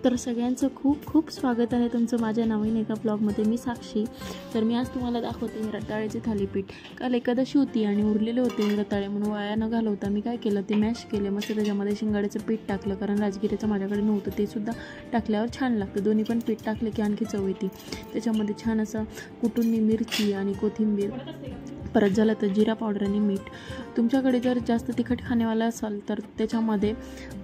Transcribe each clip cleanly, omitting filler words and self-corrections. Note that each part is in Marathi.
तर सगळ्यांचं खूप खूप स्वागत आहे तुमचं माझ्या नवीन एका ब्लॉगमध्ये। मी साक्षी। तर मी आज तुम्हाला दाखवते रताळ्याचे थालीपीठ। काल एकादशी होती आणि उरलेले होते रताळे, म्हणून वाया न घालवता मी काय केलं ते मॅश केले मस्त। त्याच्यामध्ये शेंगाड्याचं पीठ टाकलं, कारण राजगिऱ्याचं माझ्याकडे नव्हतं, ते सुद्धा टाकल्यावर छान लागतं। दोन्ही पण पीठ टाकले की आणखी चव येते। त्याच्यामध्ये छान असं कुटून मिरची आणि कोथिंबीर, परत झालं तर जिरा पावडर आणि मीठ। तुमच्याकडे जर जास्त तिखट खाणेवाला असाल तर त्याच्यामध्ये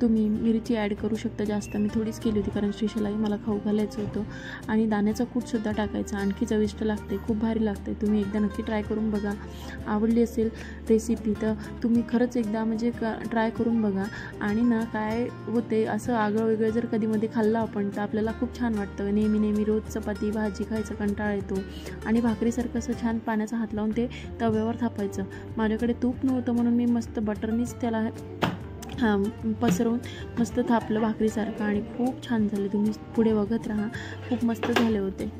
तुम्ही मिरची ॲड करू शकता जास्त। मी थोडीच केली होती कारण श्रीशालाही मला खाऊ घालायचं होतं। आणि दाण्याचा कूटसुद्धा टाकायचा, आणखी चविष्ट लागते, खूप भारी लागते। तुम्ही एकदा नक्की ट्राय करून बघा। आवडली असेल रेसिपी तर तुम्ही खरंच एकदा म्हणजे ट्राय करून बघा। आणि ना काय होते, असं आगळं वेगळं जर कधीमध्ये खाल्लं आपण तर आपल्याला खूप छान वाटतं। नेहमी रोज चपाती भाजी खायचं कंटाळा येतो आणि भाकरीसारखं असं छान पाण्याचा हात लावून ते तव्यावर थापायचं। माझ्याकडे तूप नव्हतं म्हणून मी मस्त बटरनीच त्याला पसरवून मस्त थापलं भाकरीसारखं आणि खूप छान झाले। तुम्ही पुढे बघत राहा, खूप मस्त झाले होते।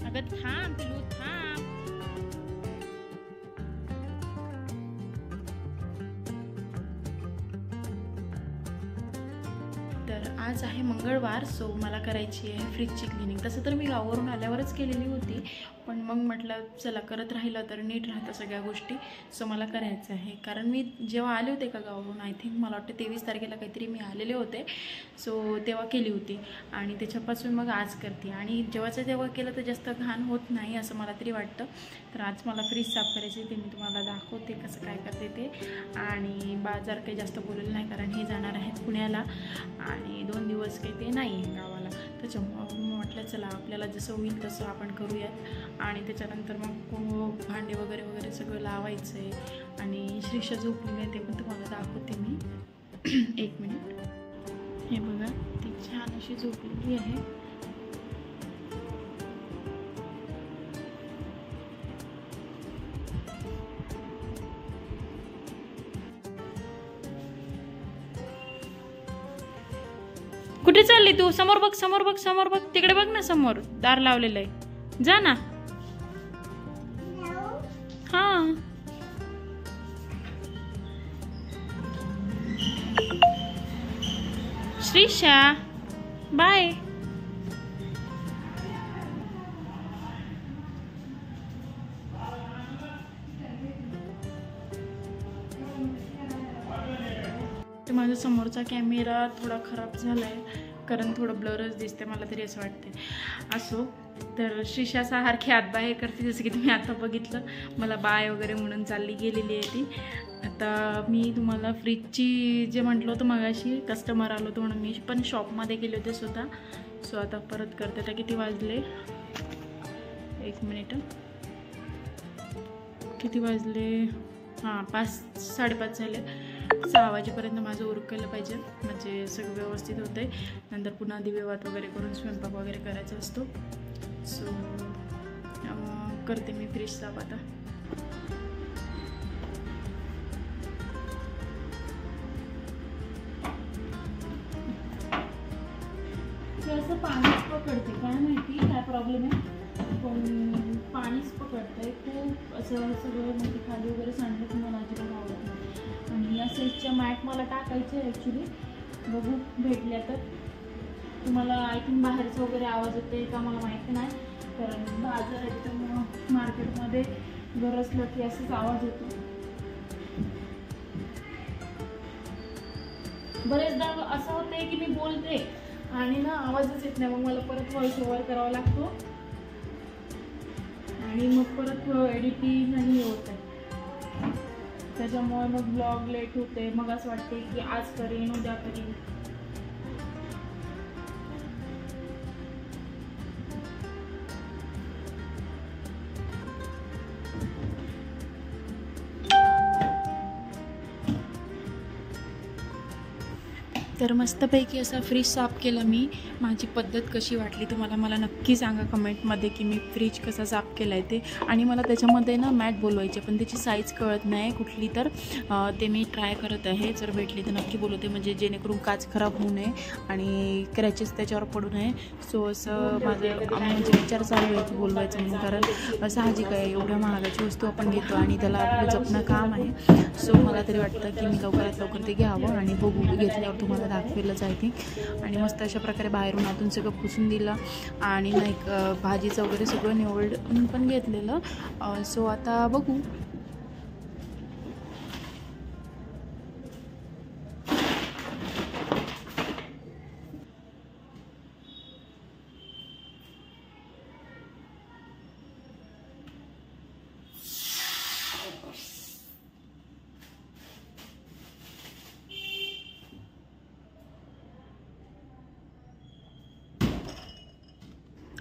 अगं थांब पिलू थांब। तर आज आहे मंगळवार, सो मला करायची आहे फ्रीजची क्लिनिंग। तसं तर मी गावावरून आल्यावरच केलेली होती, पण मग म्हटलं चला करत राहिलं तर नीट राहतं सगळ्या गोष्टी। सो मला करायचं आहे, कारण मी जेव्हा आले होते का गावावरून, आय थिंक मला वाटतं 23 तारखेला काहीतरी मी आलेले होते, सो तेव्हा केली होती आणि त्याच्यापासून मग आज करते। आणि जेव्हाचं तेव्हा केलं तर जास्त घाण होत नाही असं मला तरी वाटतं। तर आज मला फ्रीज साफ करायची, ते मी तुम्हाला दाखवते कसं काय करते ते। आणि बाजार काही जास्त बोललेलं नाही, कारण हे जाणार आहेत पुण्याला आणि 2 दिवस काही ते नाही आहे गावाला। त्याच्यामुळं म्हटलं चला आपल्याला जसं होईल तसं आपण करूयात। आणि त्याच्यानंतर मग भांडे वगैरे सगळं लावायचं आहे। आणि श्रीषा झोपलेली आहे, ते पण तुम्हाला दाखवते मी। 1 मिनिट, हे बघा ती छान अशी झोपलेली आहे। कुठे चालली तू? समोर बघ, समोर बघ, समोर बघ, तिकडे बघ ना, समोर दार लावलेलं आहे, जा ना। हाँ श्रीशा बाय. माझ्या समोरचा कॅमेरा थोडा खराब झाला आहे कारण थोडं ब्लरच दिसते मला तरी असं वाटते. असो तर श्रीशा सारखी हातबाय करते जसं की तुम्ही आता बघितलं. मला बाय वगैरे म्हणून चालली गेलेली आहे ती. आता मी तुम्हाला फ्रीजची जे म्हटलं होतं मगाशी कस्टमर आलो होतं म्हणून मी पण शॉपमध्ये गेले होते स्वतः. सो आता परत करते. आता किती वाजले 1 मिनिट किती वाजले 5-5:30 झाले. 6 वाजेपर्यंत माझं उरकलं पाहिजे म्हणजे सगळं व्यवस्थित होतं आहे. नंतर पुन्हा दिवेवात वगैरे करून स्वयंपाक वगैरे करायचा असतो. सो करते मी फ्रीज साफ आता. असं पाणीच पकडते काय माहिती काय प्रॉब्लेम आहे पण पाणीच पकडतंय खूप असं सगळं म्हणजे खाली वगैरे सांडलं की मला अजिबात आवडत नाही. आणि या साईजच्या मॅट मला टाकायचे आहे ॲक्च्युली. बघू भेटल्या तर. तुम्हाला आय थिंक बाहेरचं वगैरे आवाज येते का मला माहिती नाही कारण बाजार एकदम मार्केटमध्ये गरज असलं की असंच आवाज येतो. बरेचदा असं होतं की मी बोलते आणि ना आवाजच येत नाही. मग मला परत व्हॉइस ओव्हर करावा लागतो आणि मग परत एडिटिंग नाही होत आहे. त्याच्यामुळे मग ब्लॉग लेट होते. मग असं वाटते की आज करीन उद्या करीन. तर मस्तपैकी असा फ्रीज साफ केला मी. माझी पद्धत कशी वाटली तुम्हाला मला नक्की सांगा कमेंटमध्ये की मी फ्रीज कसा साफ केला आहे ते. आणि मला त्याच्यामध्ये ना मॅट बोलवायचे पण त्याची साईज कळत नाही कुठली तर ते मी ट्राय करत आहे. जर भेटली तर नक्की बोलवते म्हणजे जेणेकरून काच खराब होऊ नये आणि क्रॅचेस त्याच्यावर पडू नये. सो असं माझं म्हणजे विचार चालू आहे की बोलवायचं म्हणून कारण साहजिक आहे एवढ्या महागाची वस्तू आपण घेतो आणि त्याला आपलं जपणं काम आहे. सो मला तरी वाटतं की मी लवकरात लवकर ते घ्यावं आणि बघू घेतल्यावर तुम्हाला दाखवेलच आहे ती. आणि मस्त अशा प्रकारे बाहेरून आतून सगळं पुसून दिलं आणि नाही भाजीचं वगैरे सगळं निवडून पण घेतलेलं. सो आता बघू.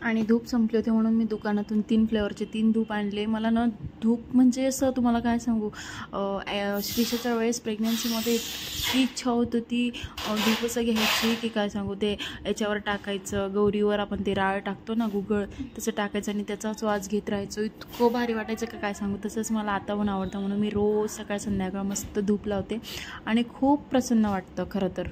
आणि धूप संपले होते म्हणून मी दुकानातून 3 फ्लेवरचे 3 धूप आणले. मला ना धूप म्हणजे असं तुम्हाला काय सांगू श्रीशाच्या वेळेस प्रेग्नन्सीमध्ये इतकी इच्छा होत होती धूप असं घ्यायची की काय सांगू. ते याच्यावर टाकायचं गौरीवर आपण ते राळ टाकतो ना गुगळ तसं टाकायचं आणि त्याचाच वास घेत राहायचो. इतकं भारी वाटायचं का काय सांगू. तसंच मला आता पण आवडतं म्हणून मी रोज सकाळ संध्याकाळ मस्त धूप लावते आणि खूप प्रसन्न वाटतं खरं तर.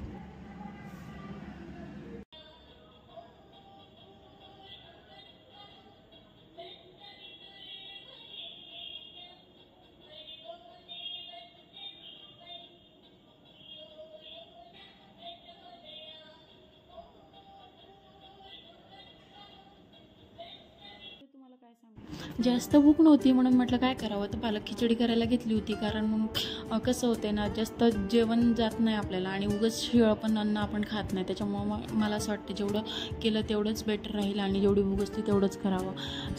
जास्त भूक नव्हती म्हणून म्हटलं काय करावं तर पालक खिचडी करायला घेतली होती. कारण मग कसं होतं ना जास्त जेवण जात नाही आपल्याला आणि उगाच शिळं पण अन्न आपण खात नाही. त्याच्यामुळं मला असं वाटतं जेवढं केलं तेवढंच बेटर राहील आणि जेवढी भूक असते तेवढंच करावं.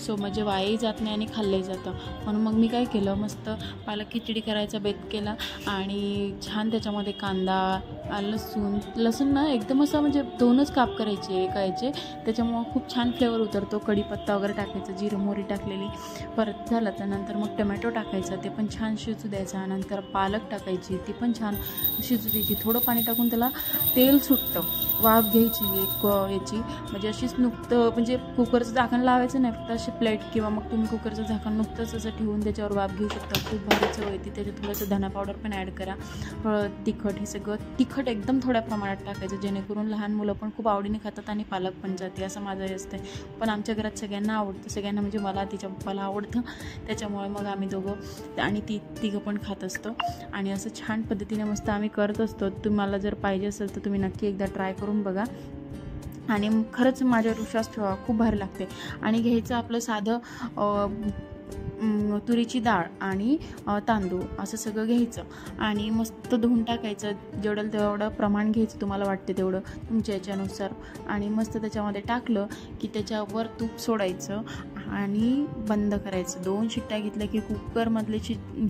सो म्हणजे वायाही जात नाही आणि खाल्लंही जातं. म्हणून मग मी काय केलं मस्त पालक खिचडी करायचा बेत केला आणि छान त्याच्यामध्ये कांदा लसूण ना एकदम असं म्हणजे 2च काप करायचे एकायचे. त्याच्यामुळं खूप छान फ्लेवर उतरतो. कढीपत्ता वगैरे टाकायचा जिरं मोहरी टाकलेली. परत झालं तर नंतर मग टमॅटो टाकायचं ते पण छान शिजू द्यायचा. नंतर पालक टाकायची ती पण छान शिजू द्यायची. थोडं पाणी टाकून त्याला तेल सुटतं वाफ घ्यायची एक याची म्हणजे अशीच नुकतं म्हणजे कुकरचं झाकण लावायचं नाही फक्त अशी प्लेट किंवा मग तुम्ही कुकरचं झाकण नुकतंच असं ठेवून त्याच्यावर वाफ घेऊ शकता. खूप भारी चव येते. त्याच्यात थोडंसं धना पावडर पण ॲड करा. हळद तिखट हे सगळं तिखट तिखट एकदम थोड्या प्रमाणात टाकायचं, जेणेकरून लहान मुलं पण खूप आवडीने खातात आणि पालक पण जाते, असं माझं हे असते. पण आमच्या घरात सगळ्यांना आवडतं, सगळ्यांना म्हणजे मला तिच्या पप्पाला आवडतं, त्याच्यामुळे मग आम्ही दोघं आणि तिघं पण खात असतो. आणि असं छान पद्धतीने मस्त आम्ही करत असतो. तुम्हाला जर पाहिजे असेल तर तुम्ही नक्की एकदा ट्राय करून बघा आणि खरंच माझ्यावर विश्वास ठेवा, खूप भारी लागते. आणि घ्यायचं आपलं साधं तुरीची डाळ आणि तांदूळ असं सगळं घ्यायचं आणि मस्त धुवून टाकायचं. जेवढं तेवढं प्रमाण घ्यायचं तुम्हाला वाटते तेवढं तुमच्या याच्यानुसार. आणि मस्त त्याच्यामध्ये टाकलं की त्याच्यावर तूप सोडायचं आणि बंद करायचं. 2 शिट्ट्या घेतल्या की कुकरमधली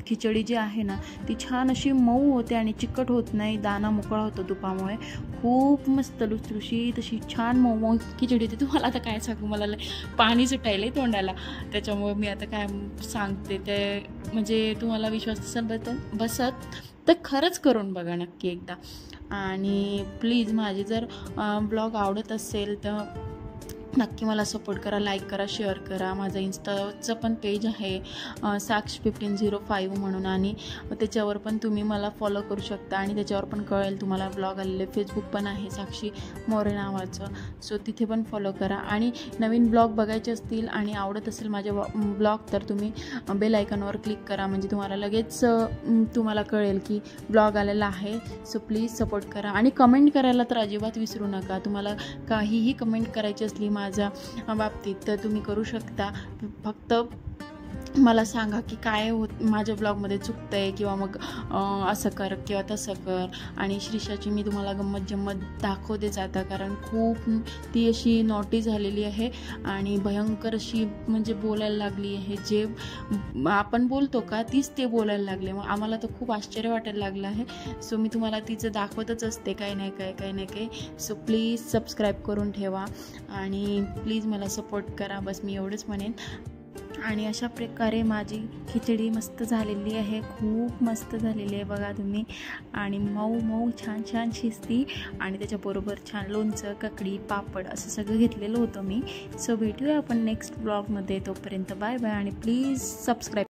खिचडी जी आहे ना ती छान अशी मऊ होते आणि चिकट होत नाही, दाणा मोकळा होतो तुपामुळे. खूप मस्त लुसलुशीत अशी छान मऊ मऊ खिचडी होती. तुम्हाला आता काय सांगू, मला पाणी सुटायलं आहे तोंडाला, त्याच्यामुळे मी आता काय सांगते ते म्हणजे तुम्हाला विश्वास असेल बसत तर खरंच करून बघा नक्की एकदा. आणि प्लीज माझे जर ब्लॉग आवडत असेल तर नक्की मला सपोर्ट करा, लाईक करा, शेअर करा. माझं इन्स्टाचं पण पेज आहे साक्ष1505 म्हणून, आणि त्याच्यावर पण तुम्ही मला फॉलो करू शकता आणि त्याच्यावर पण कळेल तुम्हाला ब्लॉग आलेले. फेसबुक पण आहे साक्षी मोरे नावाचं, सो तिथे पण फॉलो करा. आणि नवीन ब्लॉग बघायचे असतील आणि आवडत असेल माझे ब्लॉग तर तुम्ही बेल आयकॉनवर क्लिक करा, म्हणजे तुम्हाला लगेच तुम्हाला कळेल की ब्लॉग आलेला आहे. सो प्लीज सपोर्ट करा आणि कमेंट करायला तर अजिबात विसरू नका. तुम्हाला काहीही कमेंट करायची असली माझ्या बाबतीत तर तुम्ही करू शकता. फक्त मला सांगा की काय माझ्या ब्लॉगमध्ये चुकतं आहे, किंवा मग असं कर किंवा तसं कर. आणि श्रीषाची मी तुम्हाला गंमत जम्मत दाखवते जाता, कारण खूप ती अशी नॉटी झालेली आहे आणि भयंकर अशी म्हणजे बोलायला लागली आहे. जे आपण बोलतो का तीच ते बोलायला लागले. मग आम्हाला तर खूप आश्चर्य वाटायला लागलं आहे. सो मी तुम्हाला तिचं दाखवतच असते काही नाही काही. सो प्लीज सबस्क्राईब करून ठेवा आणि प्लीज मला सपोर्ट करा, बस मी एवढंच म्हणेन. आणि अशा प्रकारे माझी खिचडी मस्त झालेली आहे, खूप मस्त झालेली आहे बघा तुम्ही. आणि मऊ मऊ छान छान शिजती आणि त्याच्याबरोबर छान लोणचं, काकडी, पापड असं सगळं घेतलेलं होतं मी. सो भेटूया आपण नेक्स्ट ब्लॉगमध्ये. तोपर्यंत बाय बाय आणि प्लीज सबस्क्राईब.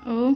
ओ